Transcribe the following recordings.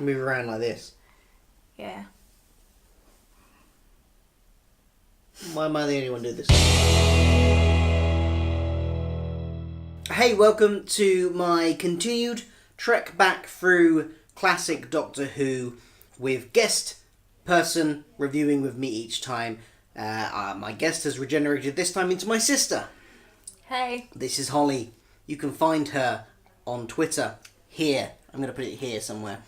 Move around like this. Yeah. Why am I the only one doing this? Hey, welcome to my continued trek back through classic Doctor Who with guest person reviewing with me each time. My guest has regenerated this time into my sister. Hey. This is Holly. You can find her on Twitter here. I'm going to put it here somewhere.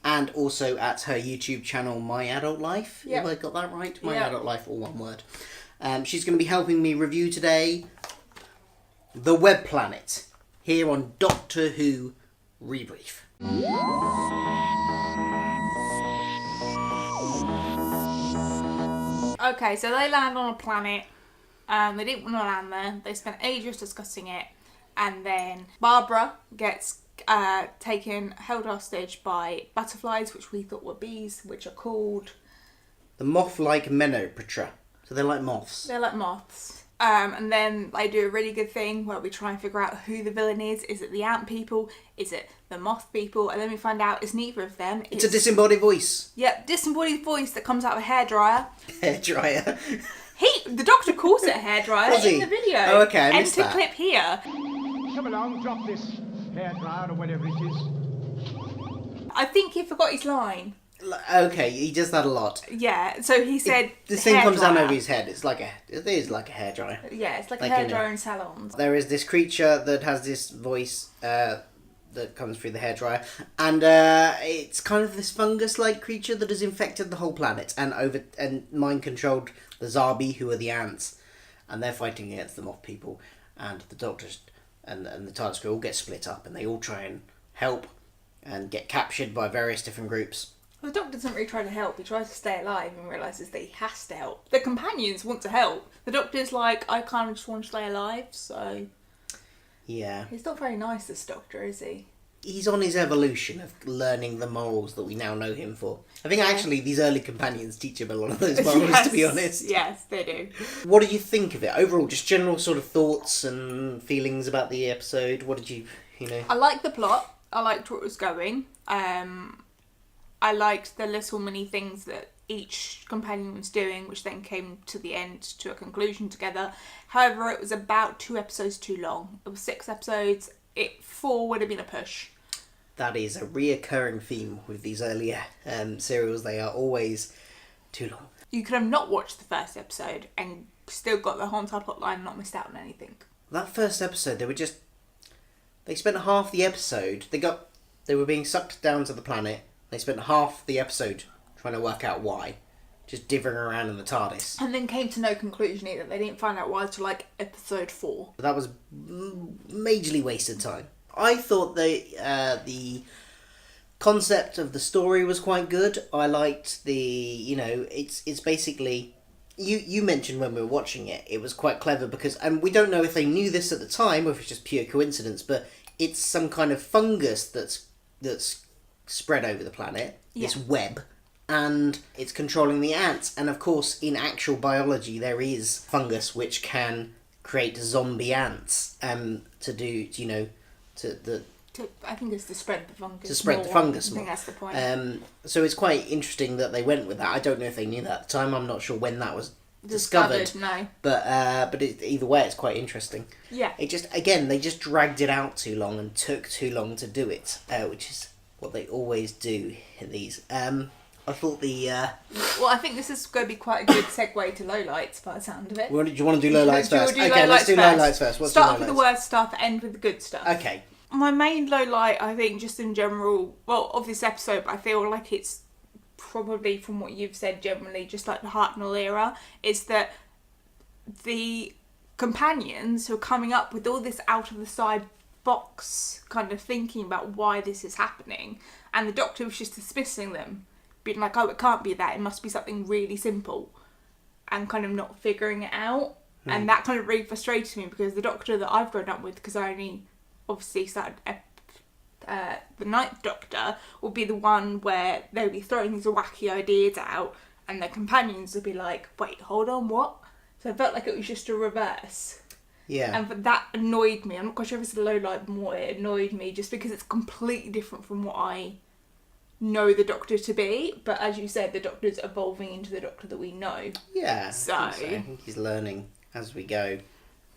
And also at her YouTube channel, My Adult Life. Yep. Have I got that right? My Yep. Adult Life, all one word. She's going to be helping me review today The Web Planet here on Doctor Who Rebrief. Okay, so they land on a planet. They didn't want to land there. They spent ages discussing it. And then Barbara gets held hostage by butterflies, which we thought were bees, which are called... The moth-like Menopatra. So they're like moths. They're like moths. And then they do a really good thing where we try and figure out who the villain is. Is it the ant people? Is it the moth people? And then we find out it's neither of them. It's a disembodied voice. Yep, disembodied voice that comes out of a hairdryer. Hairdryer. The Doctor calls it a hairdryer in the video. Oh, okay, I missed that. Enter clip here. Come along, drop this hairdryer or whatever it is. I think he forgot his line. Okay, he does that a lot. Yeah, so he said This thing comes down hairdryer. over his head. It is like a hairdryer. Yeah, it's like a Like hairdryer in salons. There is this creature that has this voice that comes through the hairdryer, and it's kind of this fungus-like creature that has infected the whole planet and mind-controlled the Zarbi, who are the ants, and they're fighting against the moth people, and the Doctors and the Tardis crew all get split up, and they all try and help and get captured by various different groups. Well, the Doctor doesn't really try to help. He tries to stay alive and realises that he has to help. The companions want to help. The Doctor's like, I kind of just want to stay alive, so... Yeah. He's not very nice, this Doctor, is he? He's on his evolution of learning the morals that we now know him for. I think actually these early companions teach him a lot of those morals, Yes, to be honest. Yes, they do. What do you think of it? Overall, just general sort of thoughts and feelings about the episode. What did you know? I liked the plot. I liked where it was going. I liked the little mini things that each companion was doing, which then came to the end to a conclusion together. However, it was about 2 episodes too long. It was 6 episodes. 4 would have been a push. That is a reoccurring theme with these earlier serials. They are always too long. You could have not watched the first episode and still got the whole entire plot line and not missed out on anything. That first episode, they spent half the episode. They were being sucked down to the planet. They spent half the episode trying to work out why. Just dithering around in the TARDIS. And then came to no conclusion either. They didn't find out why till like episode 4. But that was majorly wasted time. I thought the concept of the story was quite good. I liked it's basically... You mentioned when we were watching it, it was quite clever because... And we don't know if they knew this at the time or if it's just pure coincidence, but it's some kind of fungus that's spread over the planet. Yeah. This web. And it's controlling the ants. And of course, in actual biology, there is fungus which can create zombie ants. I think it's to spread the fungus. To spread more. the fungus I more. think that's the point. So it's quite interesting that they went with that. I don't know if they knew that at the time. I'm not sure when that was discovered. No. But either way, it's quite interesting. Yeah. They just dragged it out too long and took too long to do it, which is what they always do in these. I thought Well, I think this is going to be quite a good segue to lowlights by the sound of it. Do you want to do lowlights first? Okay, let's do lowlights first. What's Start your off with the lowlights? worst stuff, end with the good stuff. Okay. My main lowlight, I think, just in general, of this episode, but I feel like it's probably from what you've said generally, just like the Hartnell era, is that the companions who are coming up with all this out of the side box kind of thinking about why this is happening, and the Doctor was just dismissing them, being like, oh, it can't be that, it must be something really simple, and kind of not figuring it out. And that kind of really frustrated me because the Doctor that I've grown up with, because I only obviously started the Ninth Doctor, will be the one where they'll be throwing these wacky ideas out and their companions will be like, wait, hold on, what? So I felt like it was just a reverse. Yeah. And that annoyed me. I'm not quite sure if it's a low light more. It annoyed me just because it's completely different from what I know the Doctor to be. But as you said, the Doctor's evolving into the Doctor that we know. Yeah. I think he's learning as we go.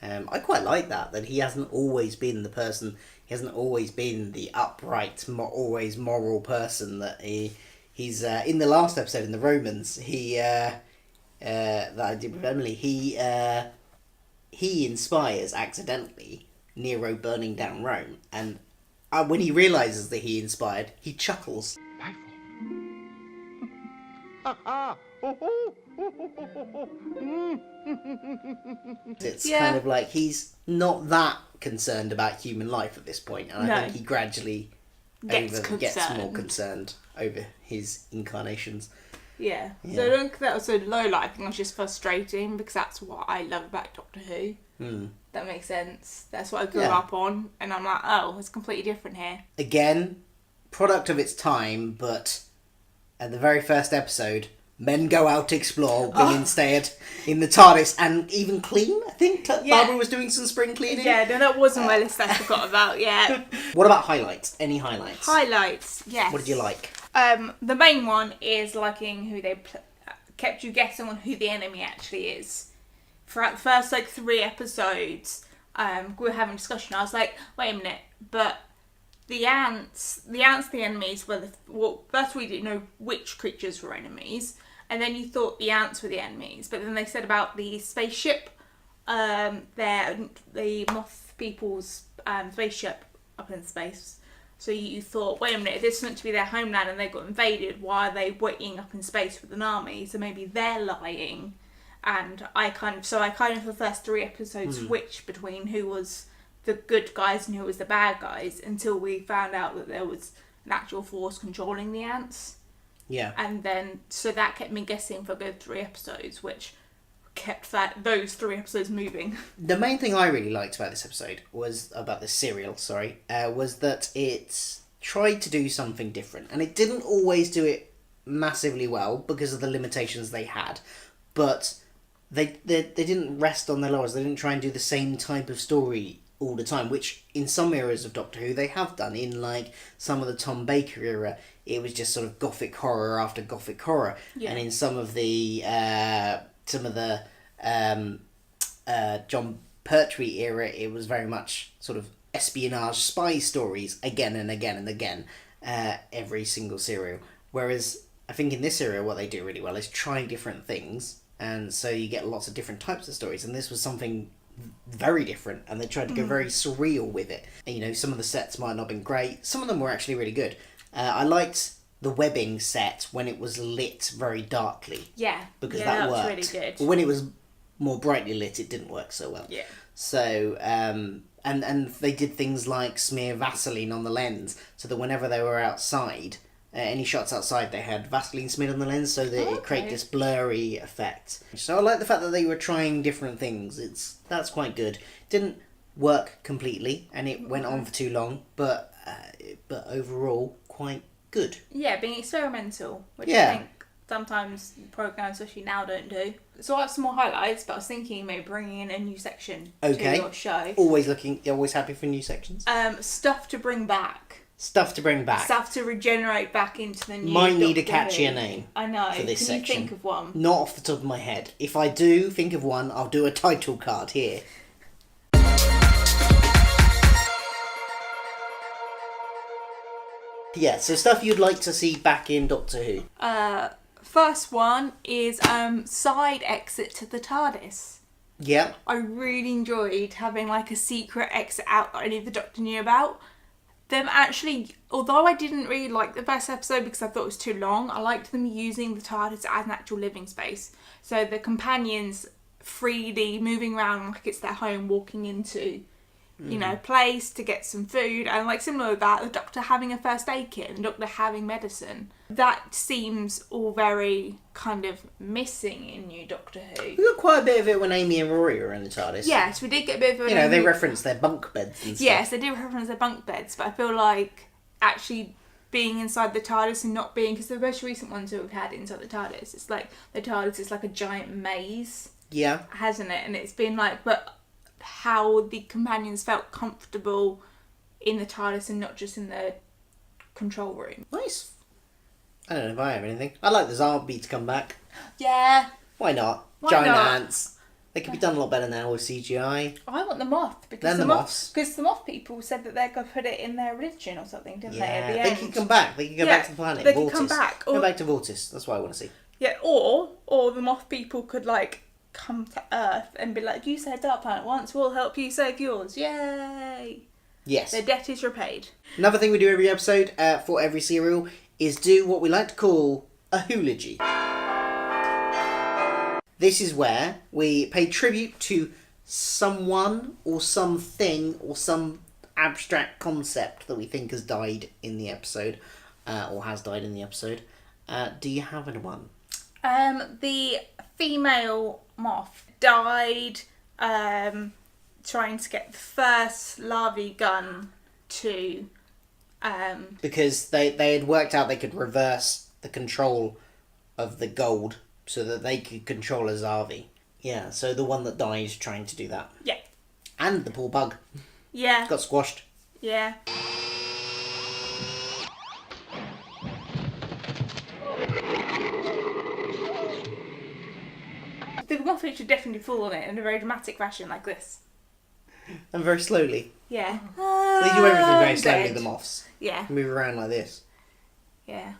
I quite like that he hasn't always been the person. He hasn't always been the upright, always moral person that he's in the last episode in the Romans. That I did with Emily. He inspires accidentally Nero burning down Rome, and when he realizes that he inspired, he chuckles. It's kind of like he's not that concerned about human life at this point, and I think he gradually gets more concerned over his incarnations. Yeah. So I don't think that was so low light. I think it was just frustrating because that's what I love about Doctor Who. That makes sense. That's what I grew up on, and I'm like, oh, it's completely different here. Again, product of its time, but at the very first episode, men go out to explore, women stay in the TARDIS and even clean. I think Barbara was doing some spring cleaning. Yeah, no, that wasn't my list I forgot about, What about highlights? Any highlights? Highlights, yes. What did you like? The main one is liking who they kept you guessing on who the enemy actually is. Throughout the first 3 episodes, we were having a discussion. I was like, wait a minute, but the ants, the enemies were first we didn't know which creatures were enemies, and then you thought the ants were the enemies. But then they said about the spaceship, the Moth people's spaceship up in space. So you thought, wait a minute, if this is meant to be their homeland and they got invaded, why are they waiting up in space with an army? So maybe they're lying. And I kind of for the first 3 episodes switched between who was the good guys and who was the bad guys until we found out that there was an actual force controlling the ants. Yeah. And then, so that kept me guessing for a good 3 episodes, which kept those 3 episodes moving. The main thing I really liked about this episode was that it tried to do something different. And it didn't always do it massively well because of the limitations they had. But they didn't rest on their laurels. They didn't try and do the same type of story all the time, which in some eras of Doctor Who they have done. In some of the Tom Baker era, it was just sort of gothic horror after gothic horror. Yeah. And in some of the John Pertwee era, it was very much sort of espionage spy stories again and again and again, every single serial. Whereas I think in this era what they do really well is try different things, and so you get lots of different types of stories, and this was something very different, and they tried to go very surreal with it. And, some of the sets might not have been great, some of them were actually really good. I liked the webbing set when it was lit very darkly. Yeah. Because that worked. Really good. But when it was more brightly lit, it didn't work so well. Yeah. So, and they did things like smear Vaseline on the lens, so that whenever they were outside, any shots outside, they had Vaseline smeared on the lens, so that it created this blurry effect. So I like the fact that they were trying different things. That's quite good. Didn't work completely, and it went on for too long, but overall quite good. Yeah, being experimental, which I think sometimes programs, especially now, don't do. So I have some more highlights, but I was thinking maybe bringing in a new section to your show. Always happy for new sections. Stuff to bring back. Stuff to bring back. Stuff to regenerate back into the new. Might need a catchier name. I know. For this section. Can you think of one? Not off the top of my head. If I do think of one, I'll do a title card here. Yeah, so stuff you'd like to see back in Doctor Who. First one is side exit to the TARDIS. Yeah. I really enjoyed having a secret exit out that only the Doctor knew about. Them actually, although I didn't really like the first episode because I thought it was too long, I liked them using the TARDIS as an actual living space. So the companions freely moving around like it's their home, walking into place to get some food, and similar to that, the Doctor having a first aid kit and the Doctor having medicine. That seems all very kind of missing in New Doctor Who. We got quite a bit of it when Amy and Rory were in the TARDIS. Yes, we did get a bit of it. They reference their bunk beds and stuff. Yes, they do reference their bunk beds, but I feel like actually being inside the TARDIS and not being, because the most recent ones that we've had inside the TARDIS, it's like the TARDIS is like a giant maze. Yeah. Hasn't it? And it's been but how the companions felt comfortable in the TARDIS and not just in the control room. Nice. I don't know if I have anything. I'd like the zombie to come back. Yeah. Why not? Why Giant not? ants. They could be done a lot better now with CGI. I want the moth because Then the moths. Because the moth people said that they're going to put it in their religion or something, didn't they? At the They end. can come back. They can go back to the planet. They Vortis. can come back. Go back to Vortis. That's what I want to see. Yeah, or the moth people could like come to Earth and be like, "You saved our planet once, we'll help you save yours." Yay! Yes. Their debt is repaid. Another thing we do every episode for every serial is do what we like to call a Hula G. This is where we pay tribute to someone or something or some abstract concept that we think has died in the episode or has died in the episode. Do you have anyone? The female moth died trying to get the first larvae gun to... Because they had worked out they could reverse the control of the gold so that they could control a Zarvi. Yeah, so the one that died trying to do that. Yeah. And the poor bug. Yeah. Got squashed. Yeah. The moth should definitely fall on it in a very dramatic fashion like this. And very slowly. Yeah. They do everything very slowly, Dead. the moths. Yeah. Move around like this. Yeah.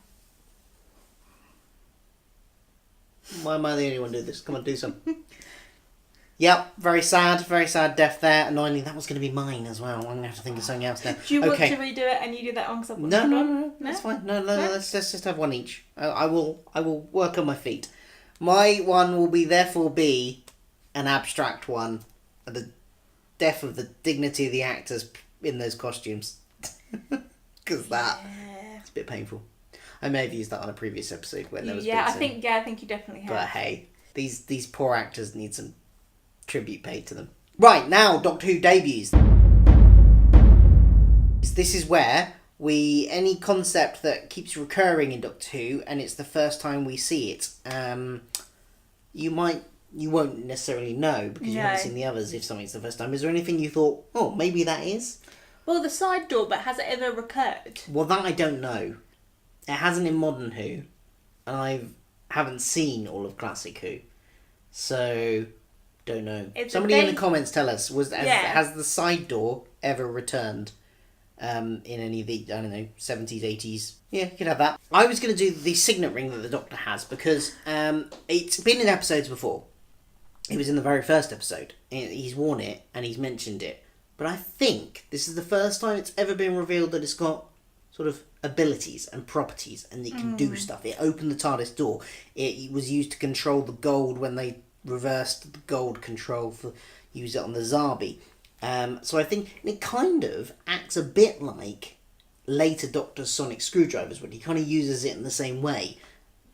Why am I the only one doing this? Come on, do some. Yep, very sad death there. Annoyingly, that was going to be mine as well. I'm going to have to think of something else now. Do you want to redo it and you do that one? No, that's fine. No, let's just have one each. I will work on my feet. My one will therefore be an abstract one. The death of the dignity of the actors in those costumes. Because it's a bit painful. I may have used that on a previous episode when there was I bits think you definitely have. But hey, these poor actors need some tribute paid to them. Right, now Doctor Who debuts. This is where any concept that keeps recurring in Doctor Who and it's the first time we see it, you won't necessarily know because you haven't seen the others if something's the first time. Is there anything you thought, oh, maybe that is? Well, the side door, but has it ever recurred? Well, that I don't know. It hasn't in Modern Who, and I haven't seen all of Classic Who, so don't know. Somebody in the comments tell us, has the side door ever returned in any of the, I don't know, 70s, 80s? Yeah, you could have that. I was going to do the signet ring that the Doctor has because it's been in episodes before. It was in the very first episode. He's worn it and he's mentioned it. But I think this is the first time it's ever been revealed that it's got sort of abilities and properties and it can do stuff. It opened the TARDIS door. It was used to control the gold when they reversed the gold control for use it on the Zarbi. So I think it kind of acts a bit like later Doctor's sonic screwdrivers, but he kind of uses it in the same way.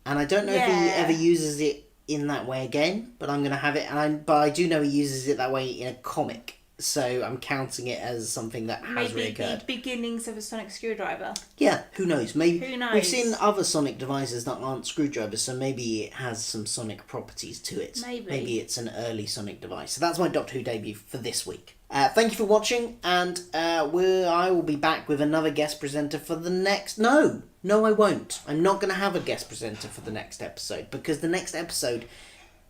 And I don't know if he ever uses it in that way again, but I'm going to have it. But I do know he uses it that way in a comic. So I'm counting it as something that has reoccurred. Maybe the beginnings of a sonic screwdriver. Yeah, who knows? Maybe who knows? We've seen other sonic devices that aren't screwdrivers, so maybe it has some sonic properties to it. Maybe it's an early sonic device. So that's my Doctor Who debut for this week. Thank you for watching, and I will be back with another guest presenter for the next... No, I won't. I'm not going to have a guest presenter for the next episode, because the next episode,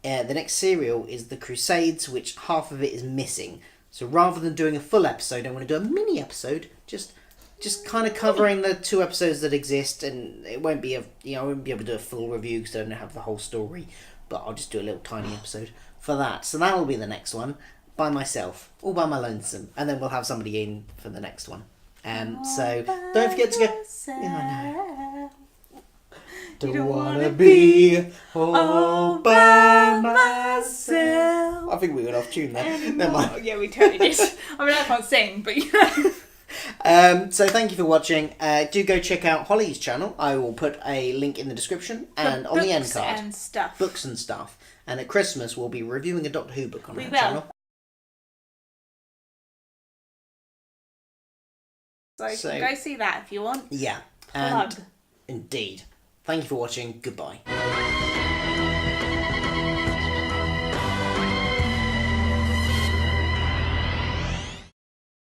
the next serial is The Crusades, which half of it is missing. So rather than doing a full episode, I'm going to do a mini episode, just kind of covering the 2 episodes that exist, and it won't be I won't be able to do a full review because I don't have the whole story, but I'll just do a little tiny episode for that. So that will be the next one, by myself, all by my lonesome, and then we'll have somebody in for the next one. So don't forget to go. Yeah, I know. Don't wanna be all by myself. I think we went off tune there. Never mind. Yeah, we totally did. I mean, I can't sing, but you know. So thank you for watching. Do go check out Holly's channel. I will put a link in the description and on the end card. Books and stuff. And at Christmas we'll be reviewing a Doctor Who book on our channel. So go see that if you want. Yeah. Plug. Indeed. Thank you for watching. Goodbye.